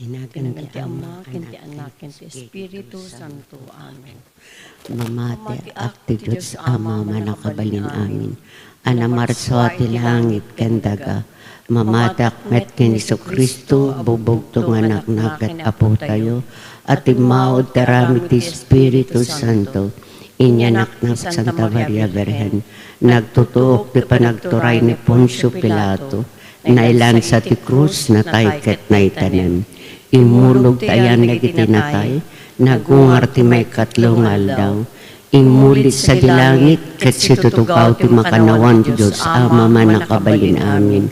Kinaganti Ama, kinti Anak, kinti Espiritu Santo. Amen. Mamati akti Diyos Ama manakabalin amin. Anamarso ti langit kandaga. Mamatak met kin Isu Kristo, bubugtong anak nakat apo tayo. At imaod tarami ti Espiritu Santo. Inyanak na Santa Maria Virgen. Nagtutuok ti panagturay ni Poncio Pilato. Nailansa ti krus na tayket na itanem. Imulog tayan na gitinatay, nagungar ti may katlong aldaw. Imulit sa dilangit, kat situtugaw ti makanawan ti Diyos Ama manakabalin amin.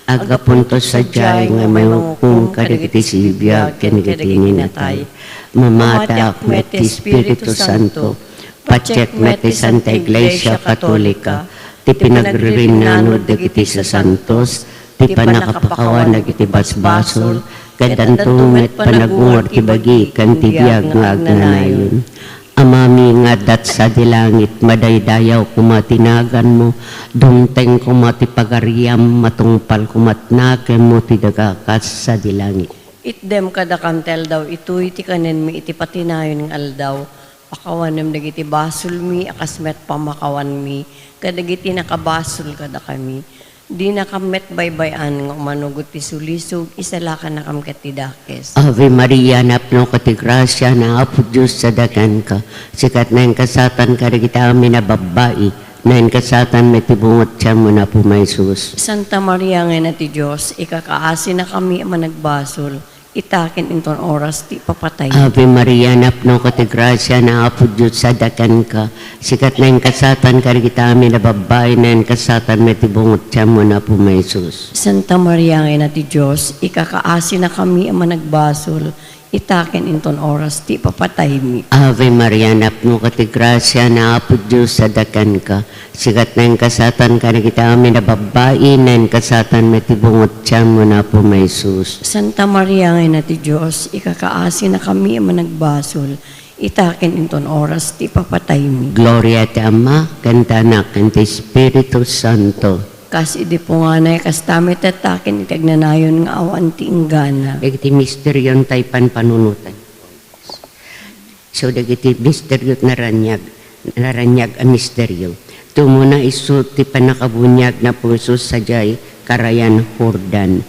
Agapunto sa jay nga may hukum kadagiti sibiyag kanigitinin natay. Mamatak met ti Espiritu Santo, pacheck met ti Santa Iglesia Katolika, ti pinagririnanod dagiti sa santos, ti panakapakawan dagiti basbasol, kadantumet panagungar ti bagi kan ti biyag nga agnanayon. Amami nga dat sa dilangit, madaydayaw kumatinagan mo, dumteng kumati pagariam, matungpal kumatnaken mo ti dagakas sa dilangit. Itdem kada kantel daw, ito'y ti kanin mi iti patinayon ng aldaw, pakawanem dagiti basol mi, akasmet pamakawan mi, kadagiti nakabasul kada kami. Di nakamet baybayan nga umanugot ti sulisog, isalakan na kam katidakes. Ave Maria, napno ka ti grasya na apo Diyos sa dagan ka. Sikat na yung kasatan ka rin kita amin na babae, na yung kasatan may tibungot siya mo na po may sus. Santa Maria nga na ti Diyos, ikakaasi na kami managbasol, itakin inton oras ti papatay. Ave Maria, napno ka ti grasya na apo Diyos sa dagan ka. Sikat na yung kasatan ka rin kita amin na babae, na yung kasatan may tibungot siya mo na po may sus. Santa Maria nga na ti Diyos, ikakaasi na kami managbasol, itakin inton oras ti papatay mi. Ave Maria, napno ka ti grasya na apo Diyos sa dagan ka. Sikat na yung kasatan ka rin kita amin na babae, na yung kasatan may tibungot siya mo na po may sus. Santa Maria nga na ti Diyos, ikakaasi na kami managbasol, itakin inton oras ti papatay mi. Gloria ti Ama, kanta Anak, kanta Espiritu Santo. Kasi di po nga na kastamit at takin itagnanayon nga awan ti inggana. Dagiti misteryon tayo panunutan. So dagiti misteryo naranyag ang misteryo. Tumuna isu ti panakabunyag na puso sa jay karayan Hordan.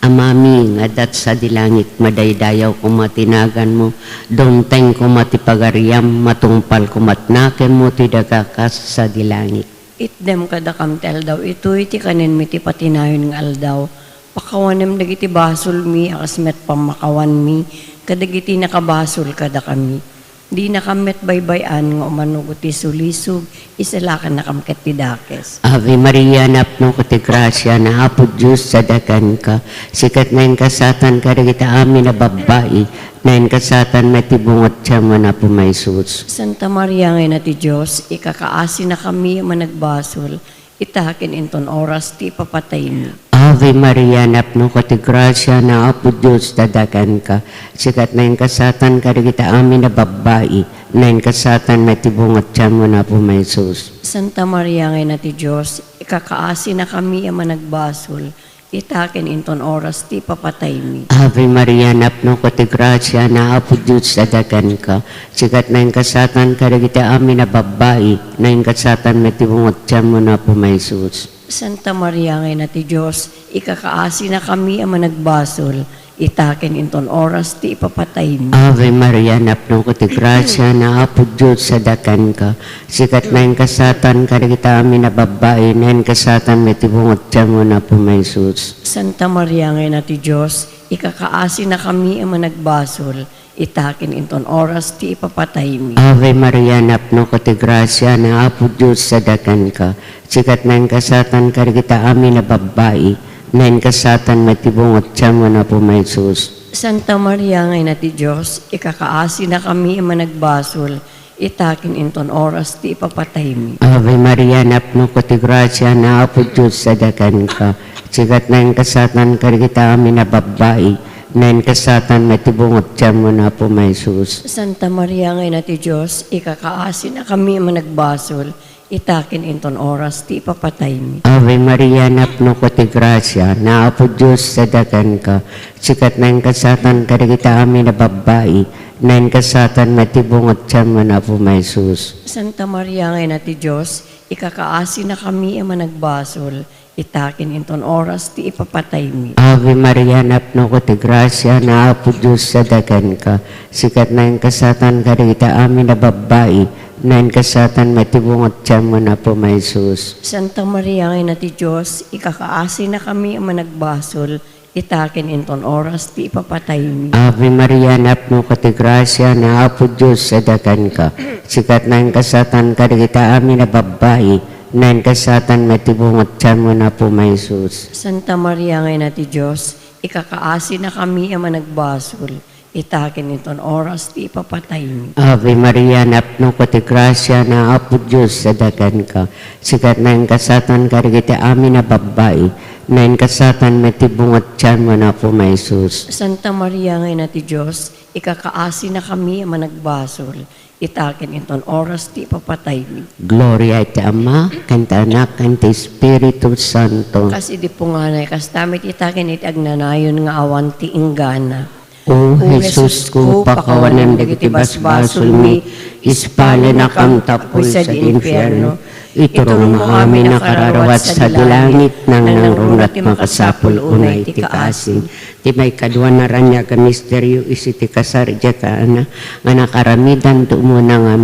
Amami nga dat sa dilangit, madaydayaw kumatinagan mo, domteng kumatipagariam, matungpal kumatnaken mo ti dagakas sa dilangit. Itdem kada kamtel daw, ito'y ti kanin mi ti patinayon ng aldaw. Pakawanem dagiti basol mi, akasmet pamakawan mi, kadagiti nakabasol kada kami. Di nakamet baybayan nga umanugot ti sulisog, isalakan na kamket ti dakes. Ave Maria, napno ko ti grasya na apo Diyos sa dagan ka. Sikat na yung kasatan ka rin kita amin na babae, na yung kasatan may tibungot siya mo na po may sus. Santa Maria nga na ti Diyos, ikakaasi na kami managbasol, itakin inton oras ti papatay mi. Ave Maria, napno ko ti grasya na apo Diyos sa dagan ka. Sikat na yung kasatan ka rin kita amin na babae, na yung kasatan may tibungot siya mo na po may sus. Santa Maria nga na ti Diyos, ikakaasi na kami managbasol, itakin inton oras ti papatay mi. Ave Maria, napno ko ti grasya na apo Diyos sa dagan ka. Sikat na yung kasatan ka rin kita amin na babae, na yung kasatan may tibungot siya mo na po may sus. Santa Maria nga na ti Diyos, ikakaasi na kami managbasol, itakin inton oras ti ipapatay mi. Ave Maria, napno ko ti grasya na apo Diyos sa dagan ka. Sikat na yung kasatan ka rin kita amin na babae, na yung kasatan may tibungot siya mo na po may sus. Santa Maria nga na ti Diyos, ikakaasi na kami managbasol, itakin inton oras ti ipapatay mi. Ave Maria, napno ko ti grasya na apo Diyos sa dagan ka. Sikat na yung kasatan ka rin kita amin na babae, na yung kasatan may tibungot siya mo na po may sus. Santa Maria nga na ti Diyos, ikakaasi na kami managbasol, itakin inton oras ti ipapatay mi. Ave Maria, napno ko ti grasya na apo Diyos sa dagan ka. Sikat na yung kasatan ka rin kita amin na babae, na yung kasatan may tibungot siya mo na po may sus. Santa Maria nga na ti Diyos, ikakaasi na kami managbasol, itakin inton oras ti ipapatay mi. Ave Maria, napno ko ti grasya, naapo Diyos sa dagan ka, sikat na yung kasatan kadagita amin na babae, na yung kasatan matibungot siya man na po may sus. Santa Maria ngay na ti Diyos, ikakaasi na kami ang managbasol, itakin inton oras ti ipapatay mi. Ave Maria, napno ko ti grasya, naapo Diyos sa dagan ka, sikat na yung kasatan kadagita amin na babae, na yung kasatan matibungot siya man na po may sus. Santa Maria ngay na ti Diyos, ikakaasi na kami ang managbasol, itakin inton oras ti ipapatay mi. Ave Maria, napno ko ti grasya, naapo Diyos sa dagan ka, sikat na yung kasatan kadagita amin na babae, na yung kasatan matibungot siya mo na po may sus. Santa Maria ngay na ti Diyos, ikakaasi na kami ang managbasol, itakin inton oras ti ipapatay mi. Ave Maria, napno ko ti grasya, naapo Diyos sa dagan ka, sikat na yung kasatan kadagita amin na babae, na yung kasatan matibungot siya mo na po may sus. Santa Maria ngay na ti Diyos, ikakaasi na kami ang managbasol, itakin inton oras ti ipapatay mi. Gloria iti Ama, kanta Anak, kanta Espiritu Santo. Kasi di po nga na, kastamit itakin iti agnanayon nga awan ti inggana. O Jesus ko, pakawanan dagiti basbasol mi, ispala na kang tapol sa infierno. Iturong mo amin na kararawat sa dilangit, nang nangrunat makasapol unay ti kaasin. Ti may kadwa na ranya ka misteryo, isi ti kasarja ka na, nga nakaramidan tumo na nga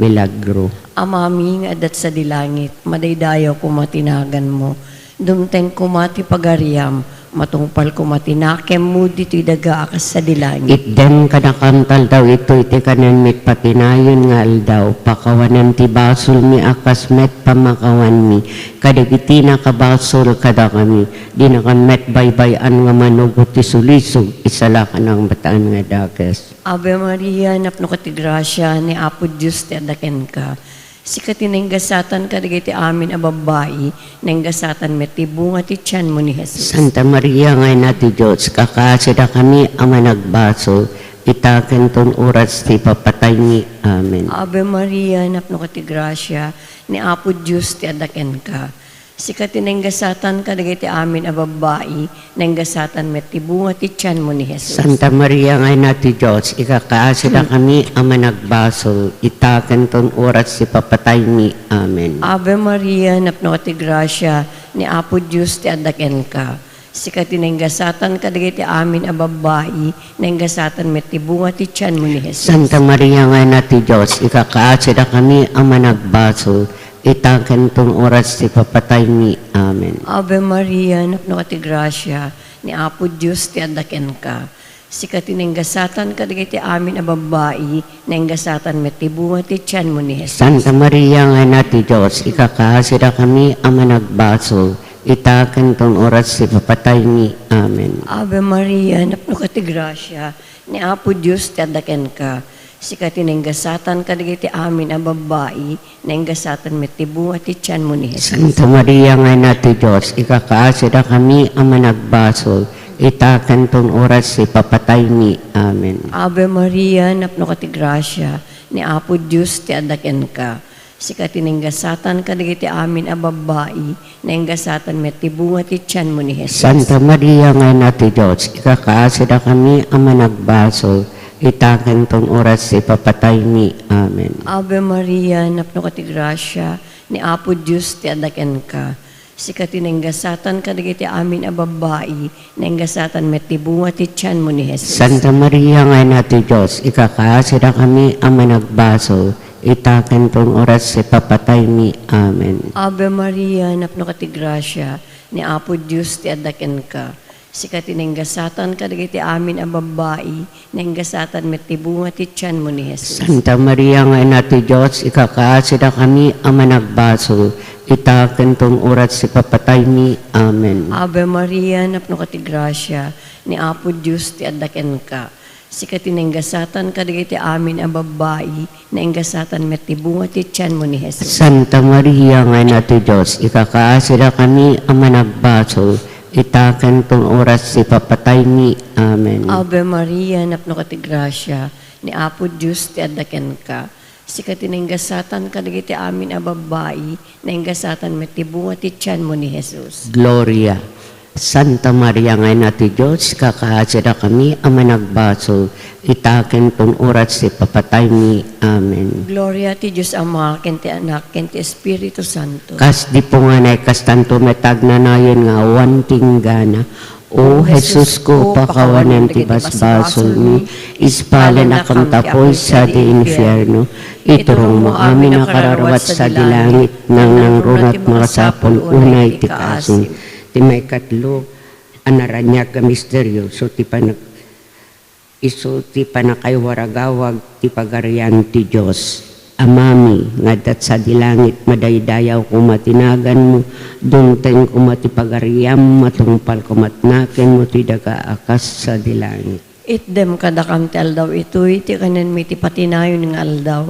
milagro. Amami nga adat sa dilangit, madaydayaw kumatinagan mo, dumteng kumati pagariam, matungpal kumatinakem mo dito'y daga akas sa dilangit. Itden kanakantal daw ito iti kanan mit patinayon nga aldaw, pakawanan ti basol mi akas met pamakawan mi, kadagiti na kabasol kada kami, di na met baybayan nga manugot ti sulisog, isala ka ng bataan nga dagas. Ave Maria, napno ka ti grasya, ni Apo Diyos ti adaken ka. Sikat tinenggasatan kadagiti amin a babae, nenggasatan met ti bunga ti tiyan mo ni Jesus. Santa Maria nga na ti Diyos, kakasida kami ang managbaso, itaken ton oras ti papatay ni. Amen. Ave Maria, napno ka ti grasya, ni Apo Diyos ti adaken ka. Sikat tinenggasatan kadagiti amin a babae, nenggasatan met ti bunga ti tiyan mo ni Jesus. Santa Maria nga na ti Diyos, ikakaasida kami ang managbaso, itaken ton oras ti papatay ni. Amen. Ave Maria, napno ka ti grasya, ni Apo Diyos ti adaken ka. Sikat tinenggasatan kadagiti amin a babae, nenggasatan met ti bunga ti tiyan mo ni Jesus. Santa Maria nga na ti Diyos, ikakaasida kami ang managbaso, itaken tong oras ti papatay ni. Amen. Ave Maria, napno ka ti grasya, ni Apo Diyos ti adaken ka. Sikat tinenggasatan kadagiti amin a babae, nenggasatan met ti bunga ti tiyan mo ni Jesus. Santa Maria nga na ti Diyos, ikakaasida kami ang managbaso, itaken tong oras ti papatay ni. Amen. Ave Maria, napno ka ti grasya, ni Apo Diyos ti adaken ka. Sikat tinenggasatan kadagiti amin a babae, nenggasatan met ti bunga ti tiyan mo ni Jesus. Santa Maria nga na ti Diyos, ikakaasida kami ang managbaso, itaken tong oras ti papatay ni. Amen. Ave Maria, napno ka ti grasya, ni Apo Diyos ti adaken ka. Sikat tinenggasatan kadagiti amin a babae, nenggasatan met ti bunga ti tiyan mo ni Jesus. Santa Maria nga na ti Diyos, ikakaasida kami ang managbaso, itaken tong oras ti papatay ni. Amen. Ave Maria, napno ka ti grasya, ni Apo Diyos ti adaken ka. Sikat tinenggasatan kadagiti amin a babae, nenggasatan met ti bunga ti tiyan mo ni Jesus. Santa Maria nga na ti Diyos, ikakaasida kami ang managbaso, itaken tong oras ti papatay ni. Amen. Ave Maria, napno ka ti grasya, ni Apo Diyos ti adaken ka. Sikat tinenggasatan kadagiti amin a babae, nenggasatan met ti bunga ti tiyan mo ni Jesus. Santa Maria nga na ti Diyos, ikakaasida kami ang managbaso, itaken tong oras ti papatay ni. Amen. Ave Maria, napno ka ti grasya, ni Apo Diyos ti adaken ka. Sikat tinenggasatan kadagiti amin a babae, nenggasatan met ti bunga ti tiyan mo ni Jesus. Santa Maria nga na ti Diyos, ikakaasida kami ang managbaso, itaken tong oras ti papatay ni. Amen. Ave Maria, napno ka ti grasya, ni Apo Diyos ti adaken ka. Sikat ingasatan kadagiti amin a babae, na ingasatan metibunga ti tiyan mo ni Jesus. Gloria. Santa Maria ngay na ti Diyos, kakaasira kami, ama nagbaso, itakin pun urat si papatay mi. Amen. Gloria ti Diyos Ama, kenti Anak, kenti Espiritu Santo. Kas di po nga na kastanto metag na nayon nga awan tinggana. O Jesus ko, pakawanan ti basbasol mi, ispala na kam tapoy sa di infierno. Iturong mo amin na kararawat sa dilangit, nang nangrunat mga sapol unay ti kaasim. Ti may katlo, anaranyag ka misteryo, so ti panakaywaragawag ti pagarian ti Diyos. Amami, ngadat sa dilangit, madaydayaw kumatinagan mo, dungteng kumatipagariam, matungpal kumatnaken mo, ti daga akas sa dilangit. Itdem kadakam ti aldaw ito'y, ti kanan mi ti patinayon ng aldaw,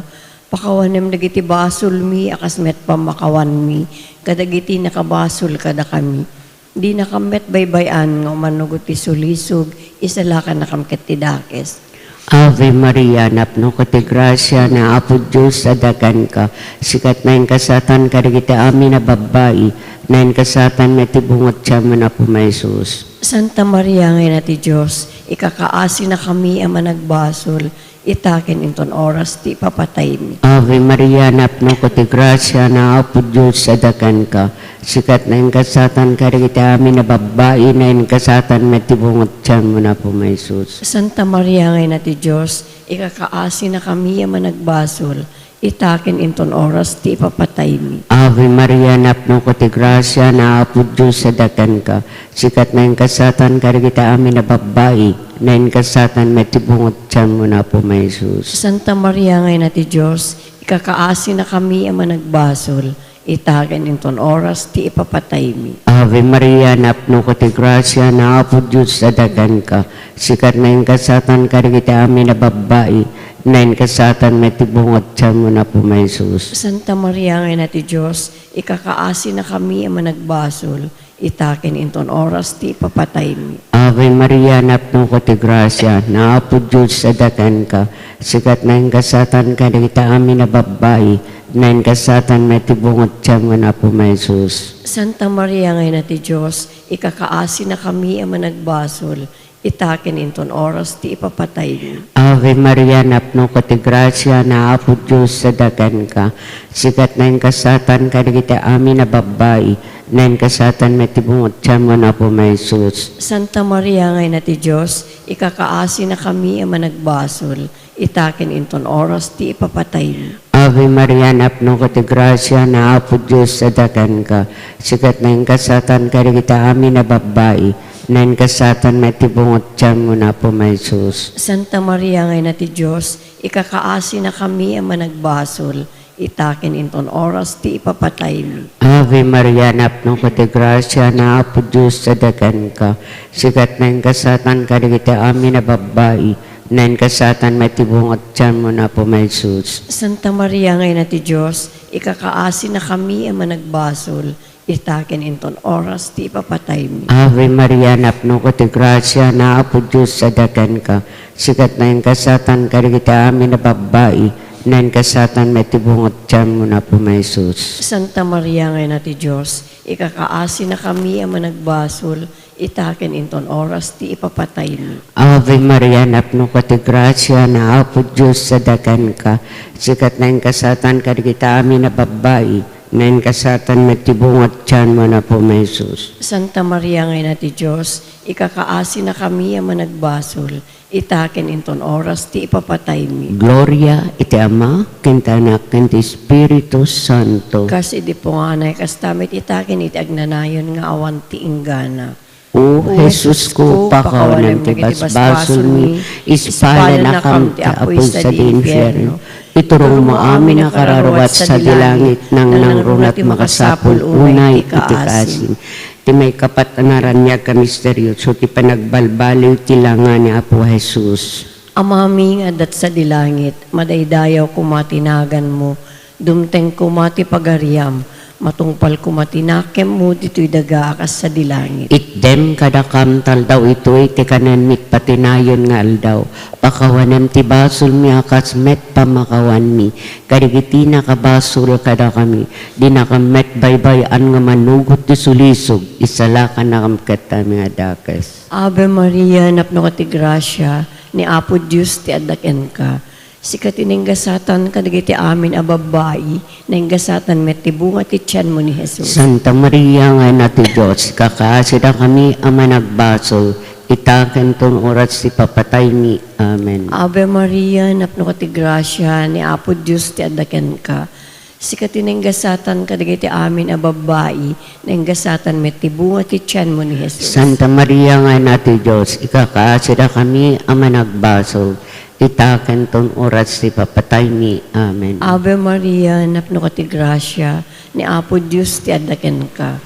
pakawanem dagiti basol mi, akas met pamakawan mi, kadagiti nakabasol kada kami. Di nakamet baybayan, nga manugot ti sulisog, isalakan nakamket ti dakes. Ave Maria, napno ko ti grasya na apo Diyos sa dagan ka. Sikat na yung kasatan ka kita amin na babae, na yung kasatan na tibungot siya man apo Jesus. Santa Maria ngayon na ti Diyos, ikakaasi na kami ang managbasol, itakin inton oras ti papatay mi. Ave Maria, napno ko ti grasya na apo Diyos sa dagan ka. Sikat na yung kasatan ka kita amin na babae, na yung kasatan na tibungot siya man apo Jesus. Santa Maria ngayon na ti Diyos, ikakaasi na kami ang managbasol, itakin inton oras ti papatay mi. Ave Maria, napno ko ti grasya na apo Diyos sa dagan ka. Sikat na yung kasatan ka kita amin na babae, na yung kasatan may tibungot siya mo na po may Jesus. Santa Maria ngayon na ti Diyos, ikakaasi na kami ang managbasol, itakin inton oras ti ipapatay mi. Ave Maria, napno ko ti grasya na apo Diyos sa dagan ka. Sikat na yung kasatan ka kita amin na babae, na yung kasatan may tibungot siya mo na po may Jesus. Santa Maria ngayon na ti Diyos, ikakaasi na kami ang managbasol, itakin inton oras ti papatay mi. Ave Maria, napno ko ti grasya na apo Diyos sa dagan ka. Sikat na yung kasatan ka kita amin na babae, na yung kasatan may tibungot siya mo na po may Jesus. Santa Maria ngayon na ti Diyos, ikakaasi na kami ang managbasol, itakin inton oras ti ipapatay mi. Ave Maria, napno ko ti grasya na apo Diyos sa dagan ka. Sikat na yung kasatan ka kita amin na babae, na yung kasatan may tibungot siya mo na po may Jesus. Santa Maria ngayon na ti Diyos, ikakaasi na kami ang managbasol, itakin inton oras ti ipapatay mi. Ave Maria, napno ko ti grasya na apo Diyos sa dagan ka. Sikat na yung kasatan ka kita amin na babae, na yung kasatan may tibungot siya mo na po may Jesus. Santa Maria ngayon na ti Diyos, ikakaasi na kami ang managbasol, itakin inton oras ti ipapatay mi. Ave Maria, napno ko ti grasya na apo Diyos sa dagan ka. Sikat na yung kasatan ka kita amin na babae, na yung kasatan may tibungot siya mo na po may Jesus. Santa Maria ngayon na ti Diyos, ikakaasi na kami ang managbasol, itakin inton oras ti ipapatay mi. Ave Maria, napno ko ti grasya na apo Diyos sa dagan ka. Sikat na yung kasatan ka kita amin na babae, na yung kasatan may tibungot siya mo na po may Jesus. Santa Maria ngayon na ti Diyos, ikakaasi na kami ang managbasol, itakin inton oras ti ipapatay mi. Ave Maria, napno ko ti grasya na apo Diyos sa dagan ka. Sikat na yung kasatan ka kita amin na babae, na yung kasatan may tibungot siya mo na po may Jesus. Santa Maria ngayon na ti Diyos, ikakaasi na kami ang managbasol, itakin inton oras ti ipapatay mi. Gloria iti Ama, ken ti Anak, ken ti Espiritu Santo. Kasi di po nga na kastamit itakin iti agnanayon nga awan ti inggana. O Jesus ko, pakawanan ti basbasol mi, ispala na kam ti apoy sa di infierno. Iturong mo amin na kararawat sa dilangit, nang nangrunat makasapol unay iti kaasim. Ti may kapat anaranyag ka misteryo, so ti panagbalbaliw ti langa ni Apo Jesus. Amaming adat sa dilangit, madaydayaw kumatinagan mo, dumteng kumati pagariam, matungpal ko matinakem mo dito'y daga akas sa dilangit. Itdem kadakam taldaw ito'y ti kanen mit patinayon nga aldaw. Pakawanem ti basol mi akas met pamakawan mi. Kadigiti na kabasol kada kami. Di na kamet baybayan nga manugot ti sulisog. Isalakan na kamket nga dakes. Ave Maria, napno ka ti grasya, ni Apo Diyos ti adaken ka. Sikat ininggasatan kadagiti amin a babae, nainggasatan met ti bunga ti tiyan mo ni Jesus. Santa Maria nga na ti Diyos, kakaasida kami ama nagbasol, itaken ton oras ti papatay mi. Amen. Ave Maria, napno ka ti grasya, ni Apo Diyos ti adaken ka. Sikat ininggasatan kadagiti amin a babae, nainggasatan met ti bunga ti tiyan mo ni Jesus. Santa Maria nga na ti Diyos, ikakaasida kami ama nagbasol, itaken ton oras ti papatay mi. Amen. Ave Maria, napno ka ti grasya, ni Apo Diyos ti adaken ka.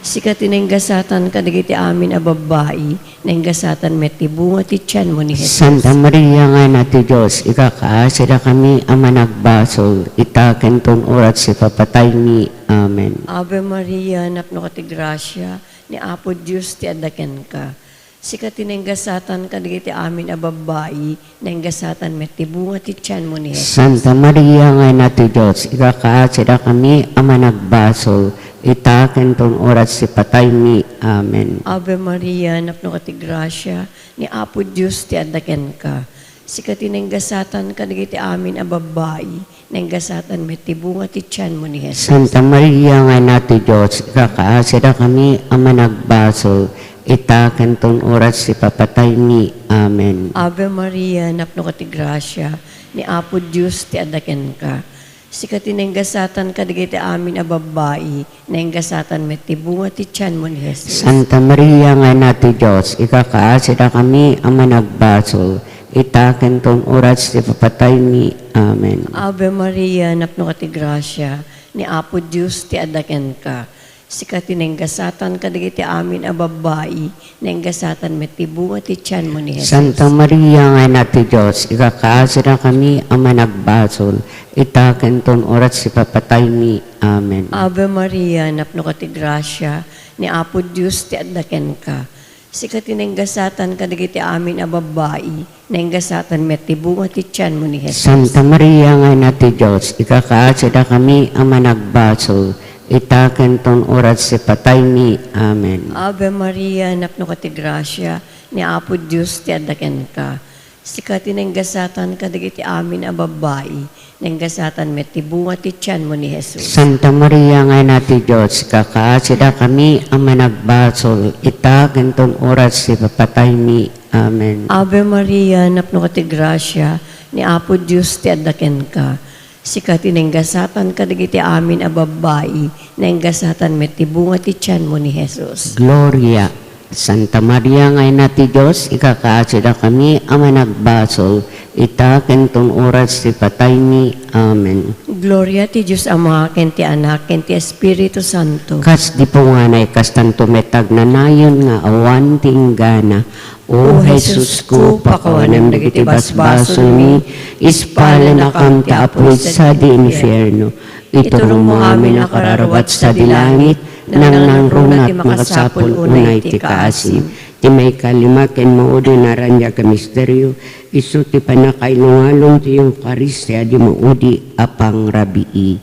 Sikat ininggasatan kadagiti amin a babae, nainggasatan met ti bunga ti tiyan mo ni Jesus. Santa Maria nga na ti Diyos, ikakaasida kami ama nagbasol, itaken ton oras ti papatay mi. Amen. Ave Maria, napno ka ti grasya, ni Apo Diyos ti adaken ka. Sikat ininggasatan kadagiti amin a babae, nainggasatan met ti bunga ti tiyan mo ni Jesus. Santa Maria nga na ti Diyos, ikakaasida kami ama nagbasol, itaken ton oras ti patay mi. Amen. Ave Maria, napno ka ti grasya, ni Apo Diyos ti adaken ka. Sikat ininggasatan kadagiti amin a babae, nainggasatan met ti bunga ti tiyan mo ni Jesus. Santa Maria nga na ti Diyos, ikakaasida kami ama nagbasol, itaken ton oras ti papatay mi. Amen. Ave Maria, napno ka ti grasya, ni Apo Diyos ti adaken ka. Sikat ininggasatan kadagiti amin a babae, nainggasatan met ti bunga ti tiyan mo ni Jesus. Santa Maria nga na ti Diyos, ikakaasida kami ama nagbasol, itaken ton oras ti papatay mi. Amen. Ave Maria, napno ka ti grasya, ni Apo Diyos ti adaken ka. Sikat ininggasatan kadagiti amin a babae, nainggasatan met ti bunga ti tiyan mo ni Jesus. Santa Maria nga na ti Diyos, ikakaasida kami ama nagbasol, itaken ton oras ti papatay mi. Amen. Ave Maria, napno ka ti grasya, ni Apo Diyos ti adaken ka. Sikat ininggasatan kadagiti amin a babae, nainggasatan met ti bunga ti tiyan mo ni Jesus. Santa Maria nga na ti Diyos, ikakaasida kami ama nagbasol, itaken ton oras ti patay mi. Amen. Ave Maria, napno ka ti grasya, ni Apo Diyos ti adaken ka. Sikat ininggasatan kadagiti amin a babae, nainggasatan met ti bunga ti tiyan mo ni Jesus. Santa Maria nga na ti Diyos, kakaasida kami ama nagbasol, itaken ton oras ti papatay mi. Amen. Ave Maria, napno ka ti grasya, ni Apo Diyos ti adaken ka. Sikat ininggasatan kadagiti amin a babae, nainggasatan met ti bunga ti tiyan mo ni Jesus. Gloria. Santa Maria nga na ti Diyos, ikakaasida kami ama nagbasol, itaken ton oras ti patay mi. Amen. Gloria ti Diyos Ama, ken ti Anak, ken ti Espiritu Santo. Kas di po nga na tanto metag na nayon nga awan tinggana. O Jesus ko, pakawanem dagiti basbasol mi, ispala na kam ti apoy sa di infierno. Iturong mo amin na kararawat sa dilangit, nang runat makasapol unay ti kaasim. Ti may kalima ken maudi naranya ka misteryo, isu ti panakailungalong ti yung karisya di maudi apang rabii.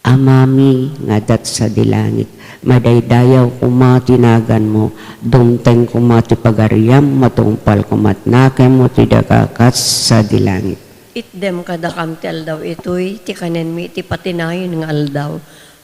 Amami nga dat sa dilangit, madaydayaw kumatinagan mo, dumteng kumati pagariam, matungpal kumatnakem mo ti dagakas sa dilangit. Itdem kada kam ti aldaw itoy, ti kanen mi, ti patinayon nga aldaw.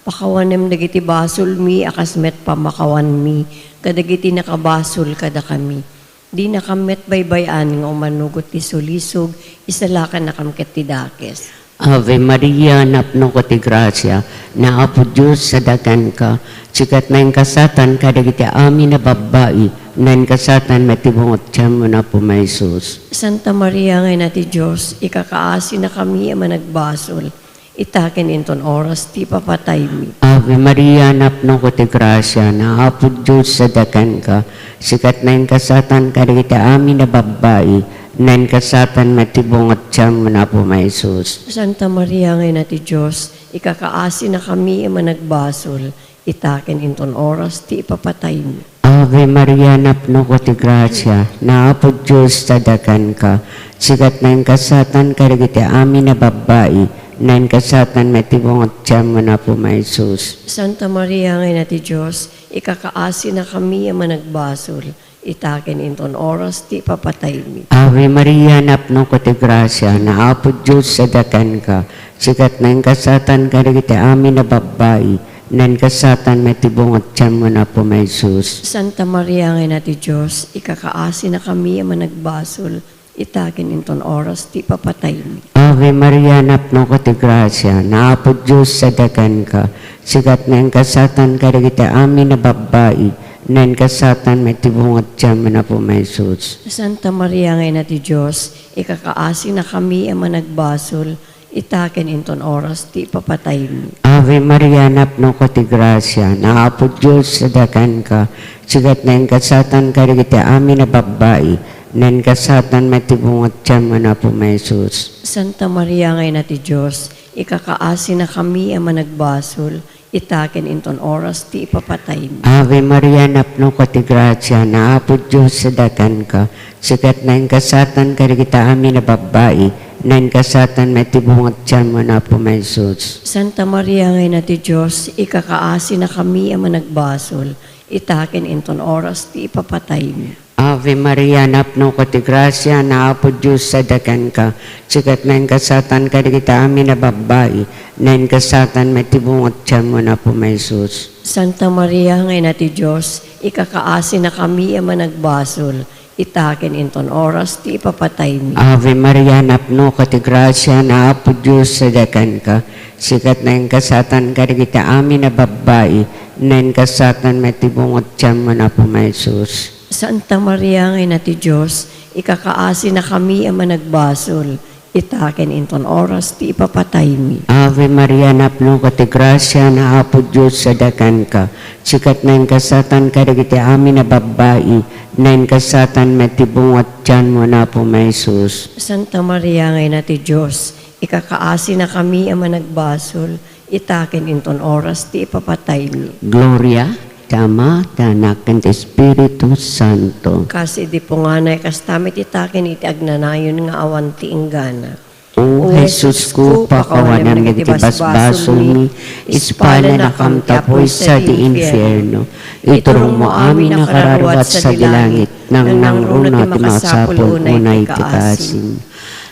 Pakawanem dagiti basol mi, akas met pamakawan mi, kadagiti nakabasol kada kami. Di nakamet baybayan nga umanugot ti sulisog, isalakan na kamket ti dakes. Ave Maria, napno ko ti grasya, na Apo Diyos sa dagan ka, sikat na yung kasatan kadagiti amin na babae, na yung kasatan matibungot tiyan mo na po may Jesus. Santa Maria ngay na ti Diyos, ikakaasi na kami ama nagbasol. Itaken inton oras ti papatay mi. Ave Maria, napno ko ti grasya, na Apo Diyos sa dagan ka, sikat na yung kasatan kadagiti amin na babae, nen kasatan matibungat tiyam na po may Jesus. Santa Maria ngayon natin Diyos, ikakaasi na kami managbasol, itaken inton oras ti ipapatay mi. Ave Maria, napno ko ti grasya, naapod Diyos tadakan ka, sikat na yung kasatan karigiti amin na babae, na yung kasatan matibungat tiyam na po may Jesus. Santa Maria ngayon natin Diyos, ikakaasi na kami managbasol, itaken inton oras ti ipapatay mi. Ave Maria, napno ko ti grasya, naapod Diyos tadakan ka, sikat na yung kasatan karigiti amin na babae, nan kasatan matibungat tiyam na po may Jesus. Santa Maria ngayon natin Diyos, ikakaasi na kami managbasol, itaken inton oras ti ipapatay mi. Ave Maria, napno ko ti grasya, naapod Diyos sadakan ka, sikat na yung kasatan karigiti amin na babae, nan kasatan matibungat tiyam na po may Jesus. Santa Maria ngayon natin Diyos, ikakaasi na kami managbasol, itaken inton oras ti ipapatay mi. Ave Maria, napno ko ti grasya, naapod Diyos sadakan ka, sikat na yung kasatan karigiti amin na babae, nan kasatan matibungat tiyam na po may Jesus. Santa Maria ngayon natin Diyos, ikakaasi na kami managbasol, itaken inton oras ti ipapatay mi. Ave Maria, napno ko ti grasya, naapod Diyos sadakan ka, sikat na yung kasatan karigiti amin na babae, nan kasatan matibungat tiyam na po may Jesus. Santa Maria ngayon natin Diyos, ikakaasi na kami managbasol, itaken inton oras ti ipapatay mi. Ave Maria, napno ko ti grasya, naapod Diyos sadakan ka, sikat na yung kasatan karigiti amin na babae, nan kasatan matibungat tiyam na po may Jesus. Santa Maria ngayon natin Diyos, ikakaasi na kami managbasol, itaken inton oras ti ipapatay mi. Ave Maria, napno ko ti grasya, naapod Diyos sadakan ka, sikat na yung kasatan karigiti amin na babae, nan kasatan matibungat tiyam na po may Jesus. Santa Maria ngayon natin Diyos, ikakaasi na kami managbasol, itaken inton oras ti ipapatay mi. Ave Maria, napno ko ti grasya, naapod Diyos sadakan ka, sikat na yung kasatan karigiti amin na babae, nan kasatan matibungat tiyam na po may Jesus. Santa Maria ngayon natin Diyos, ikakaasi na kami managbasol, itaken inton oras ti ipapatay mi. Gloria, Ama, Anak, and Espiritu Santo. Kasi di po nga na kastamit itaken iti agnanayon nga awan ti inggana. O Jesus ko, pakawanam iti basbasol mi, ispala na kamtapoy sa di infierno. Iturong mo amin na kararuat sa dilangit, nang nangruna ti makasapol unay ti kaasin.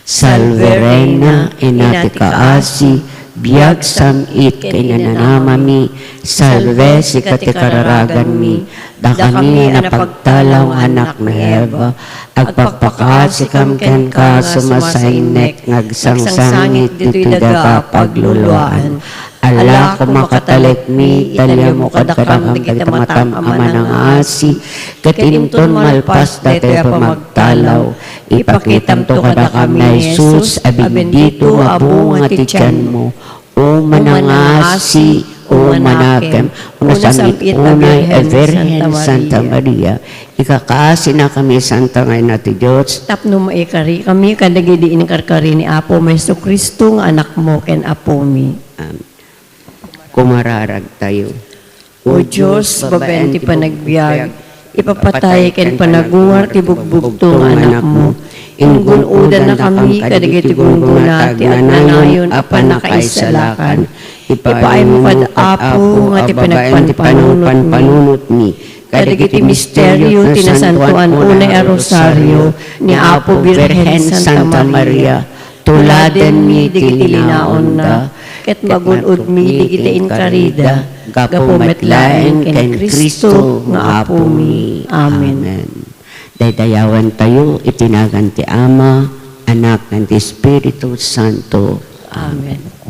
Salve Reina, inati kaasi, biag samit kay nananamami, salve si katikaragan mi, da kami napagtalaw anak na Eva, agpagpakasikam ken ka sumasaynek, ngagsangsangit dito'y daga pagluluan. Ala ko makatalik mi, talya mo kadakam, nagitamatam ama ng asi, katinimton malpas dati pa magtalaw, ipakitam to kadakam na Jesus, abindito abunga ti tiyan mo, o manangasi, o manakem, unasangit unay, Virgen Santa Maria, ikakaasi na kami Santa ngayon natin Diyos. Tapno maikari kami, kadagidiin karkari ni Apo Meso Kristo, nga anak mo ken Apo mi. Kumararag tayo. O Diyos, babaen ti panagbiag, ipapatay ken panagungar ti bugbugto nga anak mo. Inggunudan na kami, kadagiti gungguna, ti agnanayon, apan nakaisalakan. Ipaay mo kad Apo, nga ti pinagpanpanunot mi. Kadagiti misteryo, tinasantuan unay a rosaryo, ni Apo Virgen Santa Maria. Tuladen mi, digiti linaon na, ket magunod mi, digiti inkarida, gapo metlaeng ken Kristo, nga Apo mi. Amen. Daydayawan tayo, itinagan ti Ama, Anak, ng Espiritu Santo. Amen.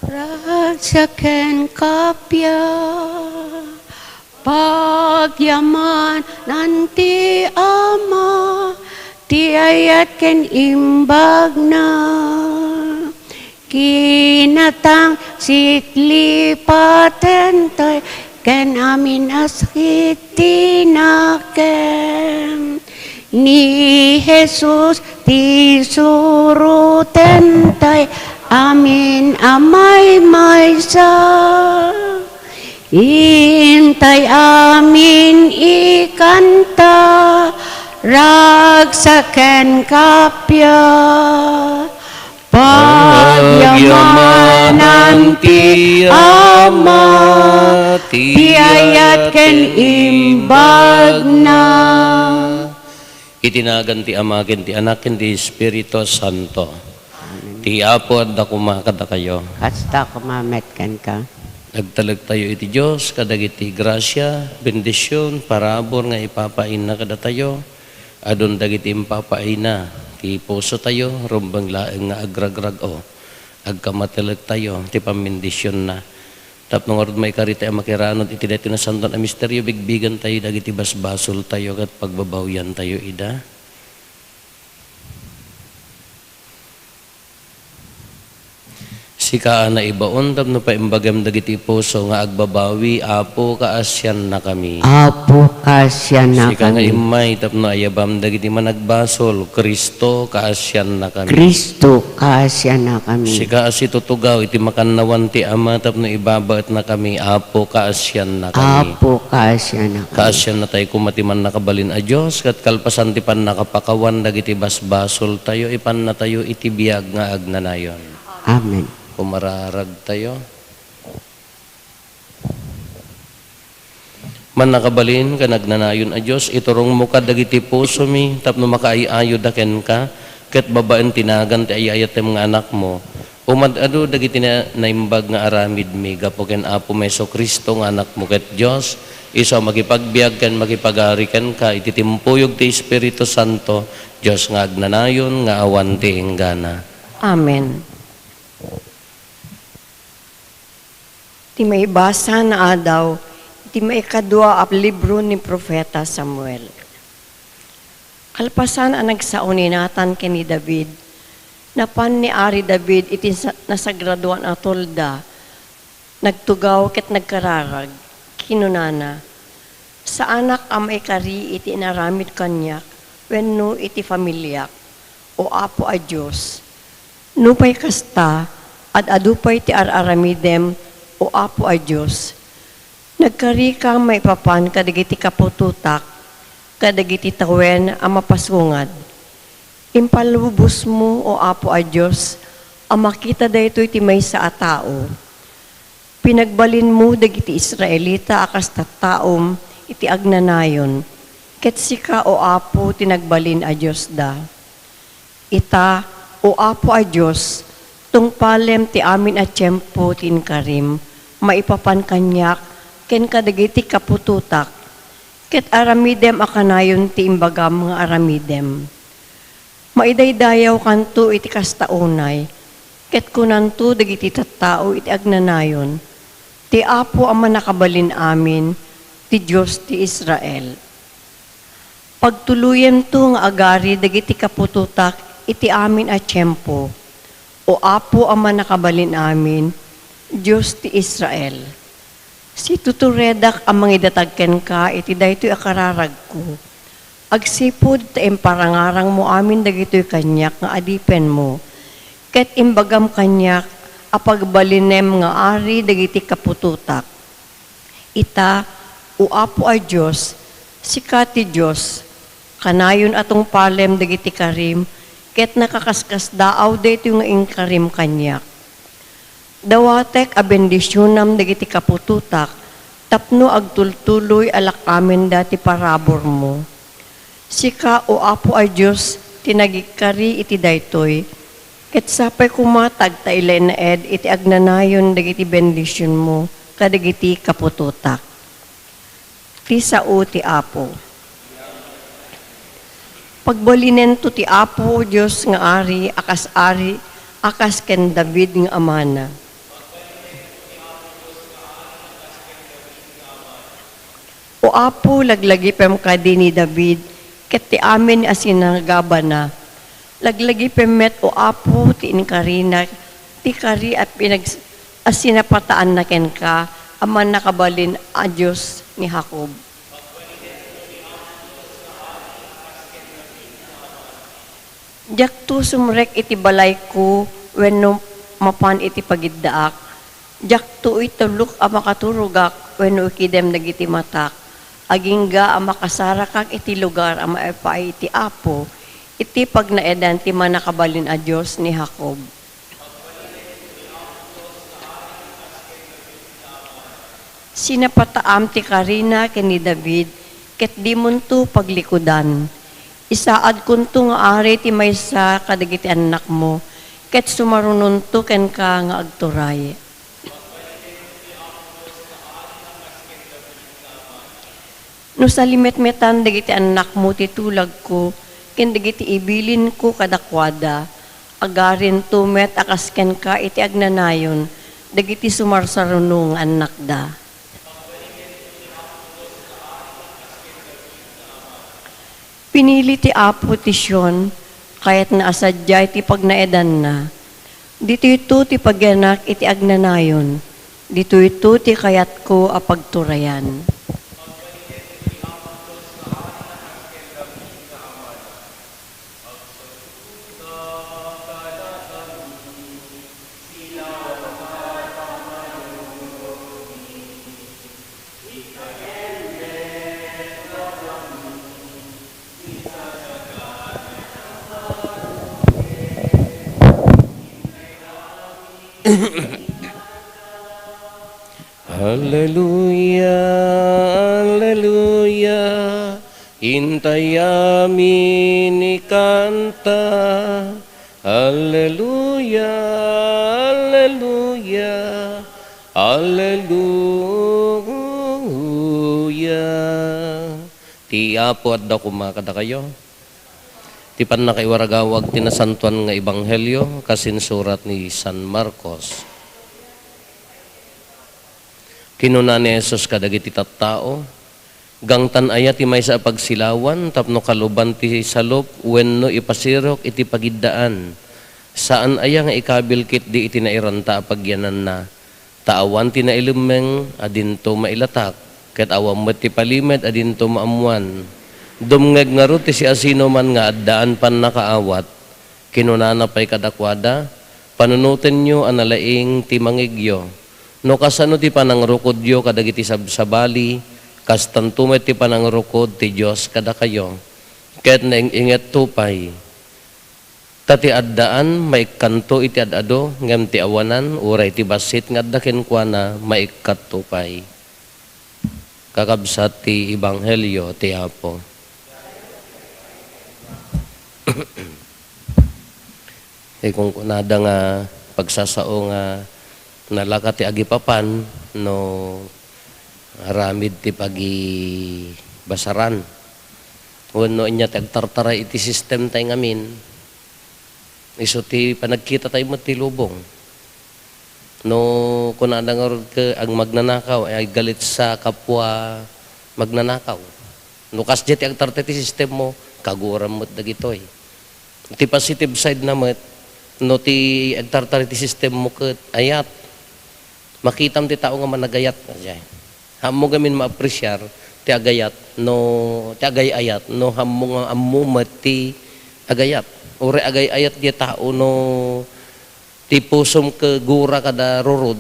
Ragsaken kapya, pagyaman nanti ama, ti ayat ken imbag na. Kinatang sikli patentay, ken amin askit tinakem. Ni Jesus ti surutentay, amin amay maysa. Intay amin ikanta, ragsaken kapya. Pagyamanan ti ama, ti ayat ken imbag na. Itinagan ti Ama ken ti Anak ken ti Espiritu Santo. Ti Apo adda kumakada kayo. Hasta kumamet ken ka. Nagtalag tayo iti Diyos, kadagiti grasya, bendisyon, parabor nga ipapain na kada tayo. Adon dagiti impapain na, ti puso tayo, rumbang laeng nga agragrag o. Agkamatalag tayo, ti pamindisyon na. Tapno nga may karita ang makiranod, iti dati na santon ang misteryo, bigbigan tayo, dagiti basbasol tayo, kat pagbabawyan tayo, ida. Sika na ibaon, tapno pa imbagam dagiti puso, nga agbabawi, apo kaasyan na kami. Apo kasya na Sika nga kami. imay, tapno ayabam dagiti managbasol, Kristo kaasyan na kami. Kristo kasya na kami. Sika asi tutugaw, iti makannawan ti Ama, tapno ibabaet na kami, apo kaasyan na kami. Apo kasya na kami. Kaasyan na tayo kumatiman nakabalin a Diyos, kat kalpasan ti pan nakapakawan, dagiti basbasol tayo, ipan na tayo iti biyag nga agnanayon. Amen. Kumararag tayo. Man nakabalin ka nagnanayon a Diyos, iturong mo ka dagiti puso mi, tapno makaayayo daken ka, ket babaen tinagan ti ayayat ti mga anak mo. Umadado dagiti na naimbag nga aramid mi, gapo ken Apo Meso Kristo nga anak mo ket Diyos, iso makipagbiag ken makipagari ken ka, ititimpuyog ti Espiritu Santo, Diyos nga agnanayon, nga awan ti inggana. Amen. Ti may basa na adaw, ti may kadwa ap libro ni Propeta Samuel. Kalpasan ang nagsaoninatan ken ni David, napan ni Ari David iti nasagraduan a tolda, nagtugaw ket nagkararag, kinunana, sa anak am kari iti inaramid kanyak, wenno iti familyak, o apo a Diyos, nupay kasta, adupay ti araramidem, o apo a Diyos, nagkari kang maipapan kadagiti kapututak, kadagiti tawen ang mapasungad. Impalubos mo, o apo a Diyos, ang makita daytoy ti maysa a tao. Pinagbalin mo dagiti Israelita akas tattaom iti agnanayon, ket sika, o apo, tinagbalin a Diyos da. Ita, o apo a Diyos, tungpalem ti amin a tiyempo tin karim, maipapan kanyak, ken kadagiti kapututak, ket aramidem akanayon ti imbagam nga aramidem. Maidaydayaw kanto iti kastaunay, ket kunanto dagiti tattao iti agnanayon, ti Apo ang manakabalin amin, ti Diyos ti Israel. Pagtuluyen to nga agari dagiti kapututak iti amin a tiyempo, o Apo ang manakabalin amin, Diyos ti Israel. Si tuturedak ang mangidatagken ka, iti daytoy akararag ko. Agsipod ta imparangarang mo amin dagitoy kanyak nga adipen mo. Ket imbagam kanyak, apagbalinem nga ari dagiti kapututak. Ita, o Apo a Diyos, sika ti Diyos, kanayon atong palem dagiti karim, ket nakakaskas daaw daytoy nga ingkarim kanyak. Dawatek a bendisyonam dagiti kapututak, tapno agtultuloy alak amin dati parabor mo. Sika, o Apo a Diyos, tinagikari iti daytoy, ket sapay kumatag ta ilen na ed iti agnanayon dagiti bendisyon mo, kadagiti kapututak. Ti sao ti Apo. Pagbalinen to ti Apo, Diyos nga ari, akas ken David nga amana. O apo laglagi pem kadi ni David, ket ti amin asinagaba na. Laglagi pemet o apo ti inkarina, ti kari at asinapataan na ken ka, aman nakabalin a Diyos ni Jacob. Diak tu sumrek iti balay ko, wenno mapan iti pagiddaak. Diak tu itulok a makaturugak, wenno ikidem dagiti matak. Agingga a makasarakak iti lugar a maepay iti apo, iti pag naedan ti manakabalin a Diyos ni Jacob. Sinapataam ti karina ken ni David, ket di munto paglikudan. Isaad kunto nga ari ti maysa kadagiti anak mo, ket sumarunon to ken ka nga agturay. No salimet-metan dagiti anak mo ti tulag ko, ken dagiti ibilin ko kadakwada, agarin tumet akas ken ka iti agnanayon, dagiti sumarsarunong anak da. Pinili ti Apo ti Siyon, kayat naasadya iti pagnaedan na. Dito ito ti pagyanak iti agnanayon, dito ito ti kayat ko a pagturayan. Hallelujah, hallelujah, intayamin ni kanta. Hallelujah, hallelujah, hallelujah. Ti Apo at da kumakada kayo. Ti pan nakaiwaragawag tinasantuan nga ebanghelyo kasin surat ni San Marcos. Kinuna ni Jesus kadagiti tattao, gangtan aya ti maysa pagsilawan, tapno kaluban ti salop, wenno ipasirok iti pagiddaan. Saan aya nga ikabilkit di iti nairanta pagyanan na, taawan ti nailumeng adinto mailatak, ket awam met ti palimed adinto maamuan. Dumngeg nga ro ti si asino man nga addaan pan nakaawat, kinuna na pa'y kadakwada, panunutin nyo analaing ti mangigyo. No kasano ti panangrukod yo kadagiti sabsabali, kas tantumet ti panangrukod ti Diyos kada kayo. Ket nainget tupay. Tati addaan, maikanto iti adado, ngem ti awanan, uray ti basit nga daken kwa na maikat tupay. Kakabsat ti Ebanghelyo ti Apo. Kung kunada nga pagsasao nga nalaka ti agipapan no haramid ti pagi basaran. Wenno inya tagtartaray iti system tay ngamin. Isu ti panagkita tayo mo ti lubong. No kunada nga ang magnanakaw ay galit sa kapwa magnanakaw. No kasdi ti agtartay ti system mo kaguram mo dagitoy. Ti positive side na met no ti agtartay ti system mo ket ayat makitam ti tao nga managayat hammo gamin maapresyar ti agayat no ti agay-ayat no hammo nga ammo mati agayat ore agay-ayat ti tao no ti pusom ke gura kada rurod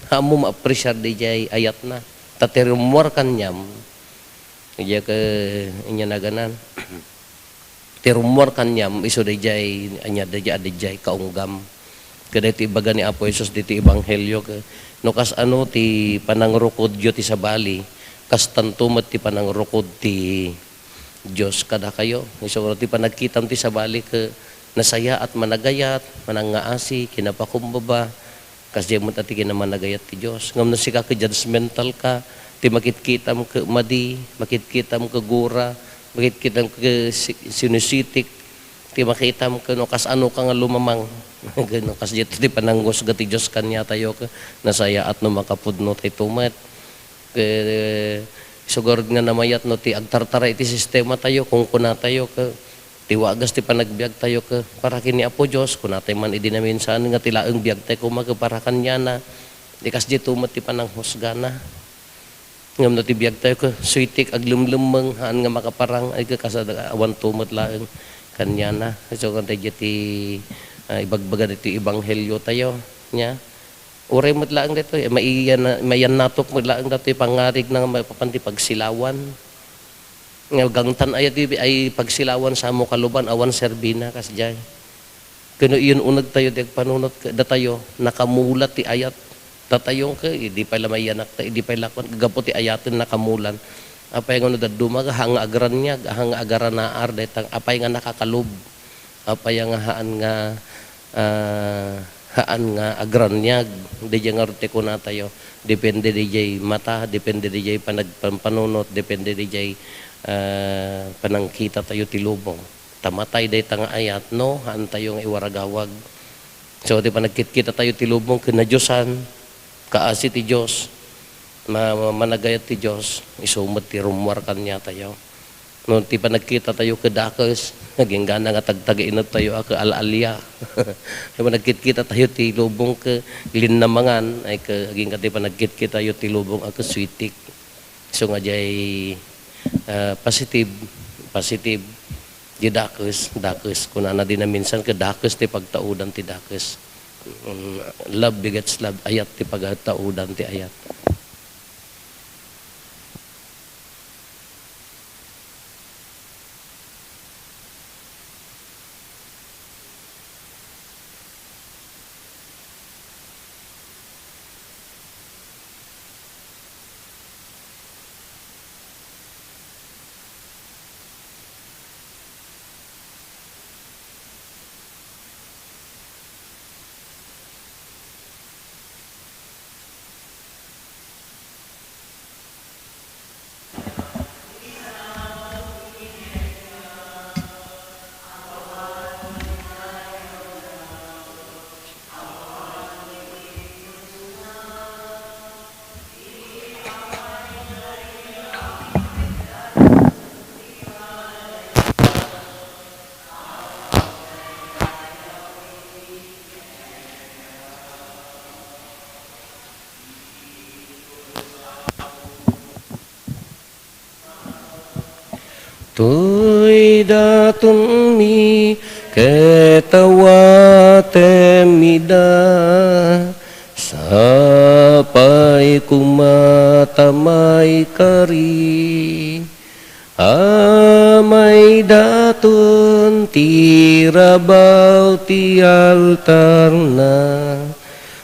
hammo maapresyar di jay ayat na tatirumwar kanyam iya ke inya naganan tirumwar kanyam iso di jay anya di jay kaunggam kada ti baga ni Apo Jesus diti ebanghelyo ke no kas ano ti panangrukod yo ti sabali kas tantumet ti panangrukod ti Dios kada kayo iso ti panagkitam ti sabali ke nasaya at managayat manangaasi kinapakumbaba kas di mo ti kinamanagayat ti Dios ngam no sika ke judgmental ka ti makitkitam ke madi makitkitam ke gura makitkitam ke sinusitik ti makitam ke no kas ano ka nga lumamang gano kas dito ti pananggos gati Dios kanya tayo ka nasaya at no makapudno ti tumet Sugod nga namayat no ti agtartara iti sistema tayo kung kuna tayo ka tiwagas ti panagbiag tayo ka para kini Apo Dios kunatay man idi namin saan nga tilaeng biag tayo kumaga para kanya na di kas di tumat ti pananghusgana ngam no ti biag tayo ka suitik aglumlumeng haan nga makaparang ay ka kasada awan tumat laeng kanya na so kan tayo ti ibagbagan iti ebanghelyo tayo nya uray mo't laang dito, mayan natok mo't laang dito, pangarig ng mapapanti pagsilawan. Nga gangtan ay pagsilawan sa mo kaluban, awan serbina, kasjay. Kano iyon unag tayo, di panunot da tayo, nakamulat ti ayat, tatayong ka, hindi pa ila mayanak, hindi pa ila gagapo ti ayatin nakamulan. Apay nga no dadumag, hang agran niya, hang agaran na arde, apay nga nakakalub, apay nga haan nga agran niya, di nga rute ko na tayo, depende di jay mata, depende di jay panagpanunot, depende di jay panangkita tayo tilubong. Tamatay day tanga ayat, no, haan tayo nga iwaragawag. So, di pa nagkita tayo tilubong, kinadyosan, kaasi ti Diyos, managayat ti Diyos, isumad ti rumwar kanya tayo. Noon ti pa nagkita tayo kadakos, naging gana nga tagtagainot tayo ako alalya. Di pa nagkita tayo ti lubong ka linnamangan, ay kaging kati pa nagkita tayo ti lubong ako sweetik. So nga jay positive, di dakos, kung na din na minsan kadakos ti pagtaudan ti dakos. Love begets love, ayat ti pagtaudan ti ayat. Tuy datun mi ketawatemida sapay kumatamay kari amay datun tirabaw ti altar na.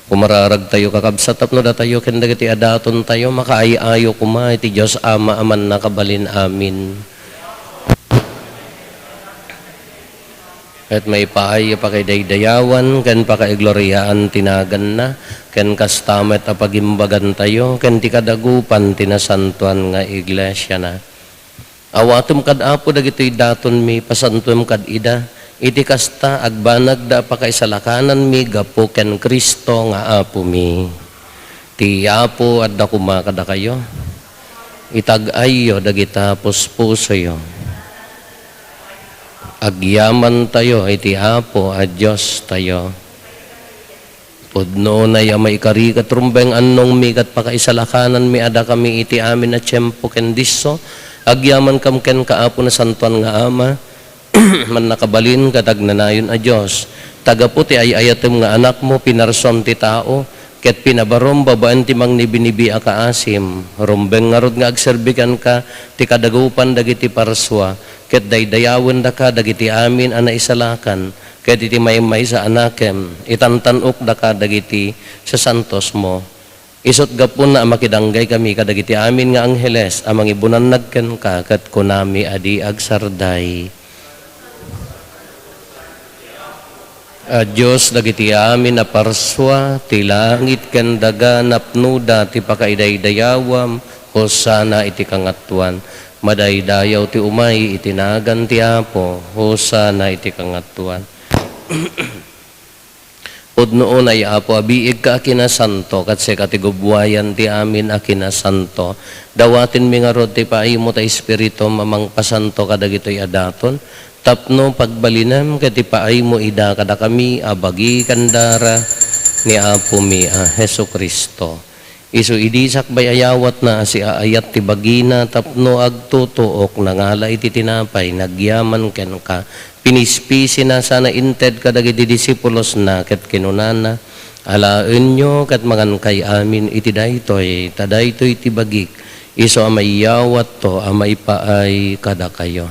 Kumararag tayo kakabsatap no datayo kendagiti adaton tayo makaayayo kuma iti Diyos ama aman nakabalin amin. At may paay pa kay daydayawan, ken pa kay gloryaan tinagan na, ken kastamet apagimbagan tayo, ken ti kadagupan tinasantuan nga iglesia na. Awatum kad apo dagitoy daton mi pasantum kad ida, iti kasta agbanag da pa kay salakanan mi gapo ken Kristo nga apo mi. Ti apo adda kumakada kayo, itag-ayo dagita puspuso yo. Agyaman tayo, iti Apo, a Diyos tayo. Pudno na ya may kari katrumbeng anong migat pakaisalakanan mi ada kami iti amin na tiyempo kendiso. Agyaman kam ken kaapo na santuan nga ama, man nakabalin katagnanayon a Diyos. Tagaputi ay ayatem nga anak mo, pinarson ti tao, ket pinabarom babaan ti mang nibinibi a kaasim. Rumbeng nga rod nga agserbikan ka, ti kadagupan dagiti parswa, ket daydayawen da ka dagiti amin ana isalakan ket iti maymay sa anakem itantanok da ka dagiti sa santos mo isot gapon na makidanggay kami kadagiti amin nga angheles amang ibunan nagken ka ket kunami adi agsarday. Diyos dagiti amin na parswa ti langit ken daga napnuda ti pakaidaydayawam hosana iti kangatuan. Madaydayaw ti umay itinagan ti Apo hosana iti kangatuan. Pudnoon ay apo, abiig ka akinasanto, kat se katigubwayan ti amin akinasanto. Dawatin mi nga rod ti paimo ta Espiritu mamang pasanto kadagitoy adaton. Tapno pagbalinam kat ti paimo ida kada kami abagi kandara ni apo mi Hesu Kristo. Isu idisak bay ayawat na si aayat ti bagina tapno agtutuok nangala iti tinapay nagyaman ken ka. Pinispisi na sana inted kadagiti disipulos na ket kinunana alaen nyo ket mangan kay amin iti daytoy tadaytoy ti bagik iso amay yawat to amay paay kada kayo.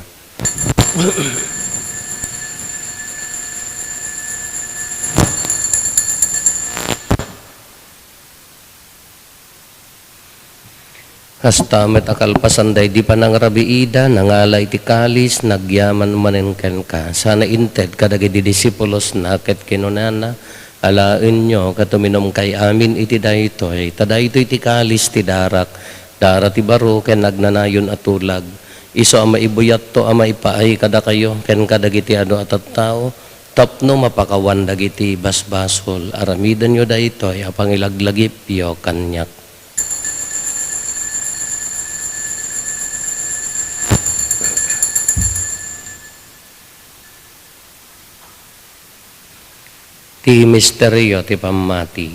Hastamet akalpasanday di pa nang rabiida nangalay ti kalis nagyaman manen ken ka sana inted kadagiti disipulos na ket kinunana alaen nyo katuminom kay amin iti daytoy tadaytoy ti kalis ti darak dara ti baro ken nagnanayon atulag iso ama ibuyat to ama ipaay kada kayo ken kadagiti adu at tao tapno mapakawan dagiti basbasol aramidan nyo daytoy apang ilaglagip yo kanyak. Ti misteryo ti pamati.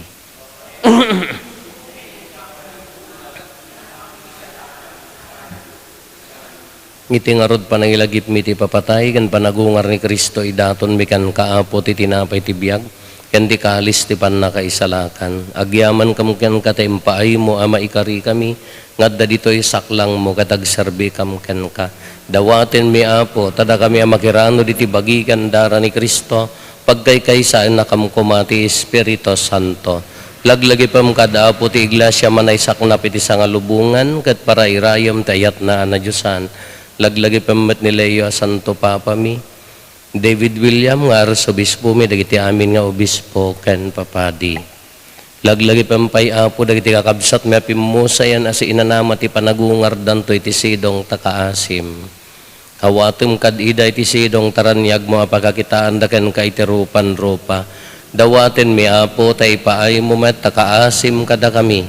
Ngiti nga rod panangilagip mi ti papatay kan panagungar ni Kristo idaton mi kan kaapo ti tinapay ti biag ken ti kalis ti pannakaisalakan. Agyaman kam ken katampaay mo ama ikari kami ngadda ditoy saklang mo katagserbi kam ken ka. Dawaten mi apo tada kami makirano diti bagikan dara ni Kristo pagkaysaan na kamkumati Espiritu Santo. Laglagi pam kada apo ti iglesia manaysak na piti sa ngalubungan kat para irayam tayat na anadyosan. Laglagi pam met ni Leo Santo Papa mi. David William nga arsobispo mi dagiti amin nga obispo ken papadi. Laglagi pam pay apo dagiti kakabsat mi apimusayan as inanama ti panagungar danto iti sidong takaasim. Hawatum kad ida iti sidong taranyag mo apakakitaan daken ka iti rupan-rupa. Dawaten mi apo tay paay mo met takaasim kada kami.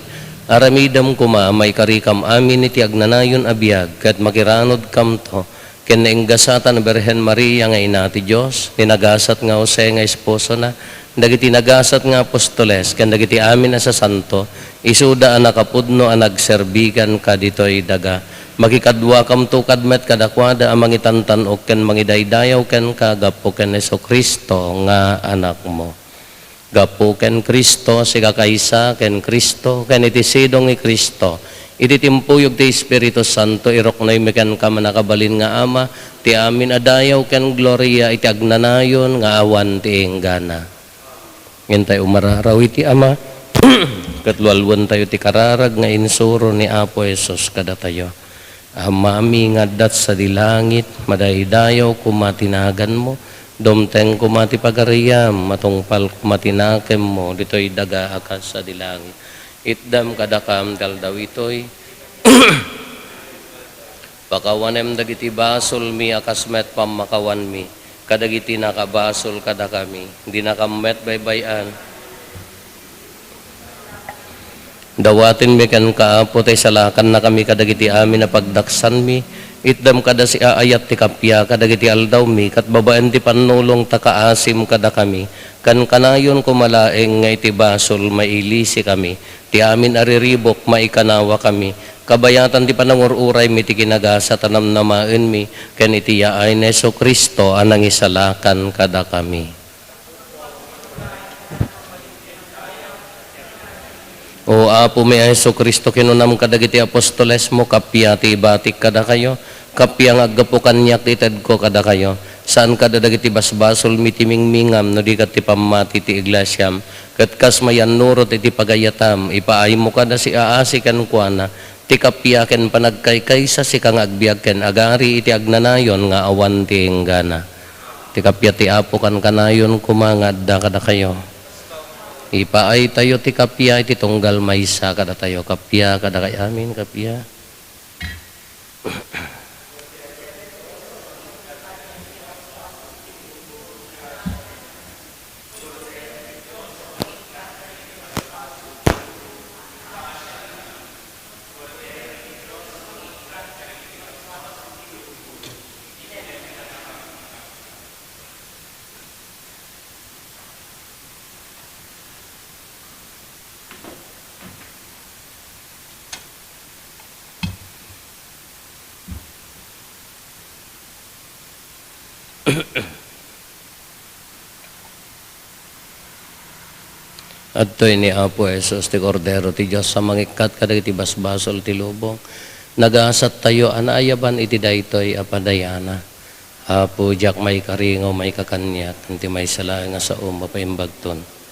Aramidam kuma may karikam amin iti agnanayon abiyag ket makiranod kam to. Ken nainggasatan Berhen Maria nga ina ti Dios, tinagasat nga Jose nga esposo na, dagiti nagasat nga apostoles ken dagiti amin sa santo, isuda ang nakapudno ang nagserbigan ka ditoy daga. Makikadwa kam to kadmet kadakwada ang mangitantan o ken mangidaydayaw ken kagapo ken Hesu Kristo nga anak mo. Gapo ken Kristo siga kaysa ken Kristo ken iti sidong ni Kristo. Iti timpuyog ti Espiritu Santo iroknoy mekan ka manakabalin nga ama ti amin adayaw ken gloria iti agnanayon nga awan ti enggana. Ngentay umararaw iti ama katlualwan tayo ti kararag nga insuro ni Apo Jesus kada tayo. Amami nga dat sa dilangit, madaydayaw kumatinagan mo, domteng kumati pagariyam, matungpal kumatinakem mo, dito'y daga akas sa dilangit. Itdam kadakam daldaw ito'y, pakawanem dagiti basol mi akas met pamakawan mi, kadagiti nakabasol kada kami, hindi nakamet baybayan. Dawatin mi kan kaapo tay salakan na kami kadagiti amin na pagdaksan mi itdam kada si aayat ti kapya kadagiti aldaw mi kat babaen ti panulong takaasim kada kami kan kanayon kumalaeng nga iti basol mailisi kami ti amin ariribok maikanawa kami kabayatan ti panangururay mi ti kinagasa tanam namaen mi ken iti yaay ni Hesu Kristo anang isalakan kada kami. O apo mi Hesu Kristo kinunam kadagiti apostoles mo kapya ti batik kada kayo kapya nga aggapukan niyak ited ko kada kayo saan kada dagiti basbasol mitimingmingam no di kat ti pamati ti iglesyam kat kas mayan nurot iti pagayatam ipaay mo kada si aasi kan kuana ti kapya ken panagkaykaysa si kang agbiag ken agari iti agnanayon nga awan ti enggana ti kapya ti apo kan kanayon kumangad da kada kayo. Ipaay tayo ti kapya iti tunggal maysa kada tayo kapya kada kay amin kapya. At to'y ni Apo Esos, ti Cordero, ti Diyos, sa mangikat kadag iti basbasol ti lubong. Nagasat tayo, anaayaban iti daytoy apadayana. Apo, jak may karingo, may kakanyak, kanti may sala nga sa mapaimbagton.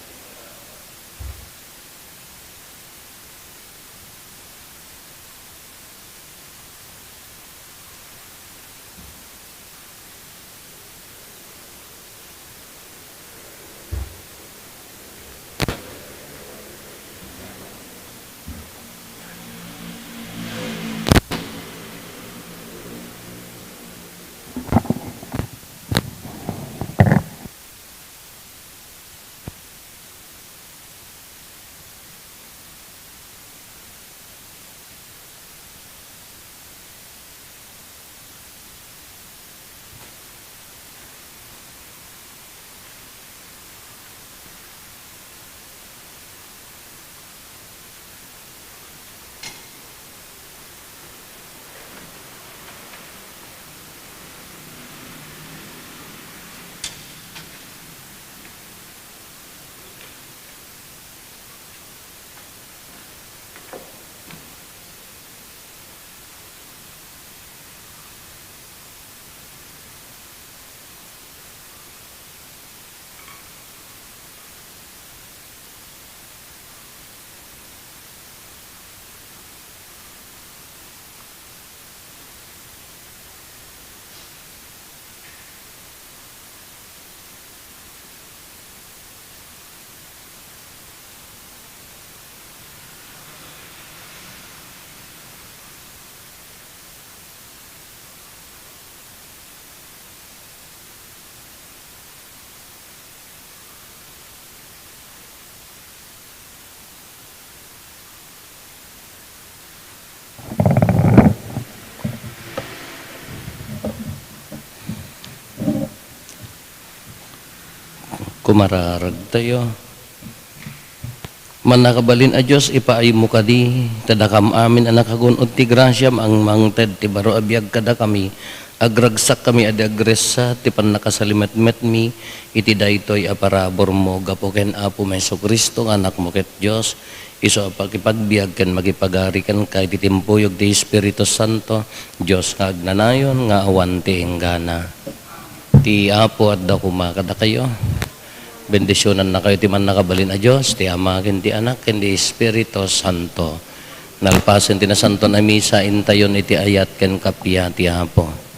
Kumararag tayo. Manakabalin a Diyos, ipaay mo kadi, tadakam amin anak agunod ti grasyam, ang mangted ti baro abiyag kada kami, agragsak kami adi agresa, ti panakasalimet-met mi, iti daytoy aparabor mo, gapuken Apo Meso Kristo, anak mo ket Diyos, iso pagipagbiag ken magipagari ken kay ti timpuyog ti Espiritu Santo, Diyos nga agnanayon, nga awan ti enggana. Ti Apo at dakuma kada kayo. Bendisyonan na kayo ti man nakabalin a Diyos, ti Ama, ken ti Anak, ken ti Espiritu Santo. Nalpasen ti na santo na misa, intayon iti ayat ken kapya ti Apo.